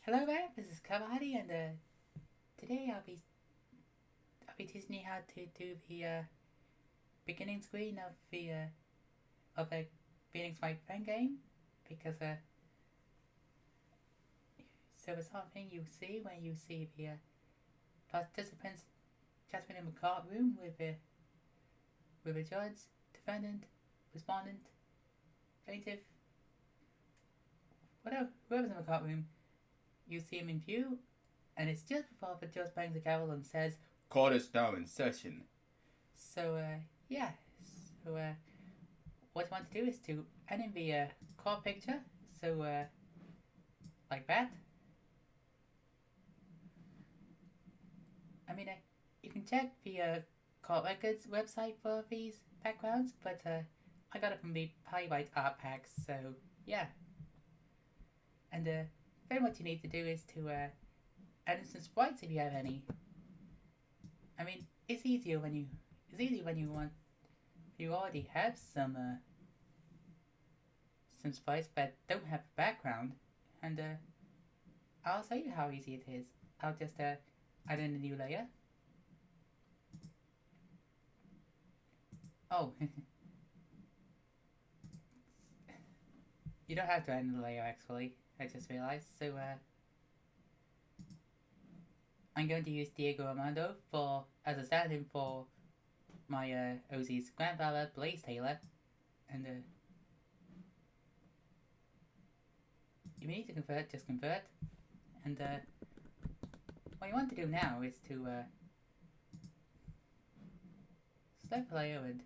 Hello there, this is Kavadi, and today I'll be teaching you how to do the beginning screen of the Phoenix Wright Fangame, because so it's something you see when you see the participants chatting in the courtroom with a judge, defendant, respondent, plaintiff, whatever, whoever's in the courtroom. You see him in view, and it's just before the judge bangs the gavel and says, "Court is now in session." So, yeah. So, what you want to do is to add in the court picture. So, like that. I mean, you can check the court records website for these backgrounds, but I got it from the Pyrite art packs. So, yeah. And then what you need to do is to add in some sprites if you have any. I mean, it's easier when you want you already have some sprites that don't have a background, and I'll show you how easy it is. I'll just add in a new layer. Oh, you don't have to add in a layer actually. I just realized. So I'm going to use Diego Armando as a stand-in for my Ozzy's grandfather, Blaze Taylor, and you need to convert, just convert, and what you want to do now is to select the layer and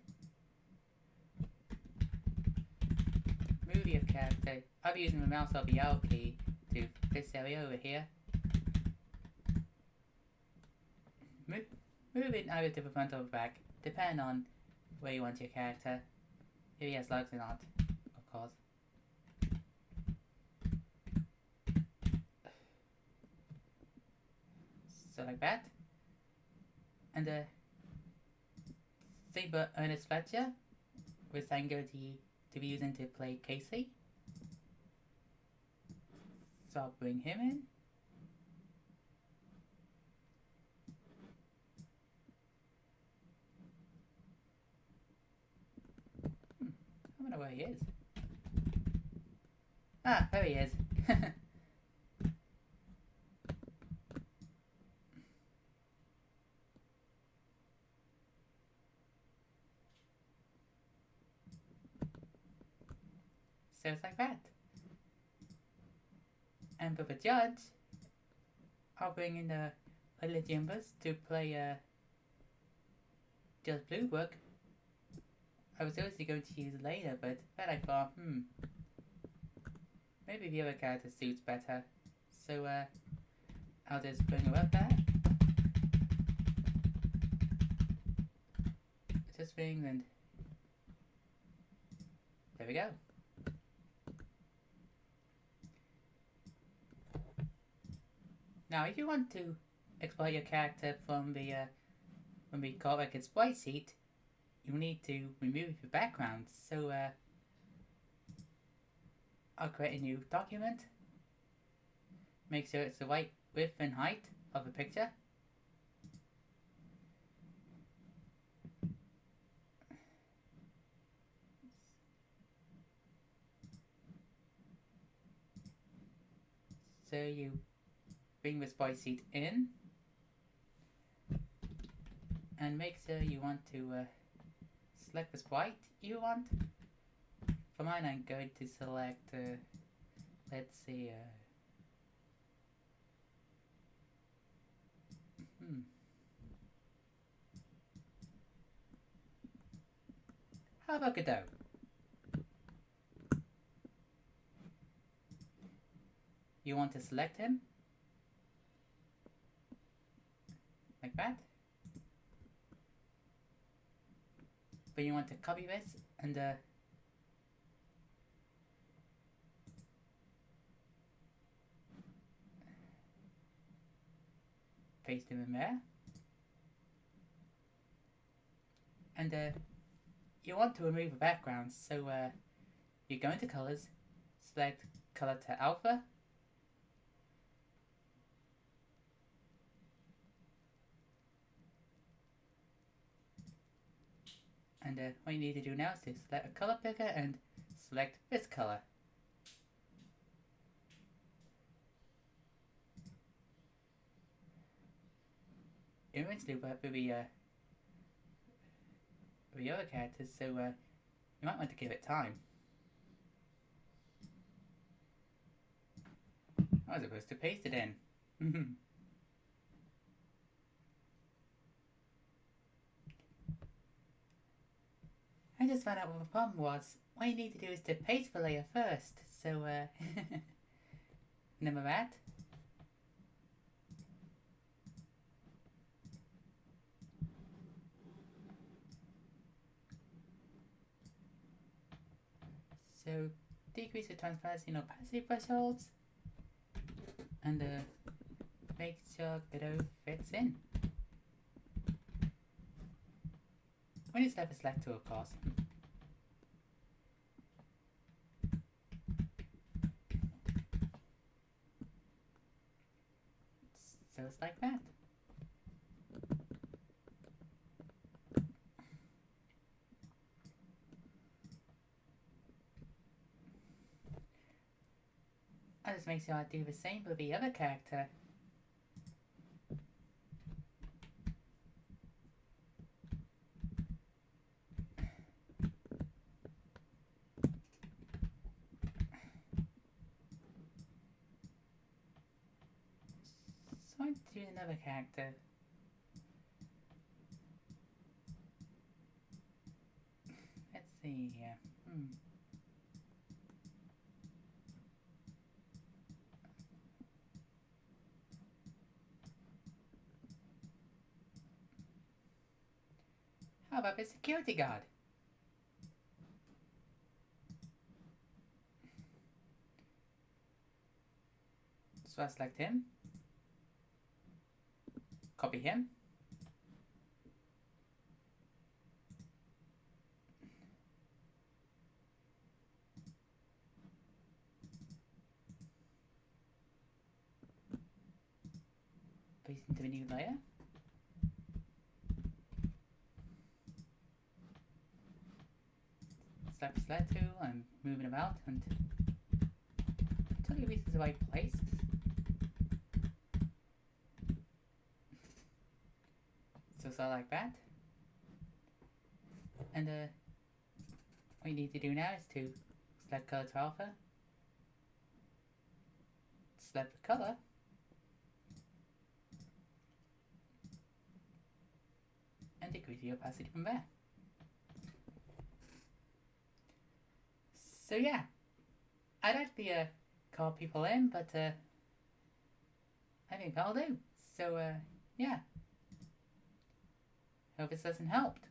move your character. I'll be using the mouse or the L key to this area over here. Move it either to the front or the back, depending on where you want your character. If he has legs or not, of course. So like that. And same for Ernest Fletcher, which I'm going to be using to play Casey. So I'll bring him in. I wonder where he is. Ah, there he is. So it's like that. And for the judge, I'll bring in Lily Jimbers to play Judge Bluebrook. I was obviously going to use later, but then I thought, maybe the other character suits better. So I'll just bring her up there. Just bring, and there we go. Now, if you want to export your character from the court record sprite sheet, you need to remove your background. So I'll create a new document. Make sure it's the right width and height of the picture. So you bring the sprite sheet in, and make sure you want to select the sprite you want. For mine, I'm going to select, let's see, how about Godot? You want to select him, like that. But you want to copy this and paste him in there. And you want to remove the background, so you go into colors, select color to alpha, And what you need to do now is to select a color picker and select this color. Eventually we'll have the other characters, so you might want to give it time. I was supposed to paste it in. I just found out what the problem was. What you need to do is to paste the layer first, so remember that? So decrease the transparency and opacity thresholds, and make sure below fits in. When you select the select tool, of course. So it's like that. I'll just make sure I do the same with the other character. So I do another character. Let's see here. How about the security guard? So I select him. Copy him. Paste into a new layer. Select the select tool and moving about until you reach the right place. So like that. And what you need to do now is to select color to alpha, select the color, and decrease the opacity from there. So yeah, I'd actually call people in, but I think that'll do. So yeah, hope this hasn't helped.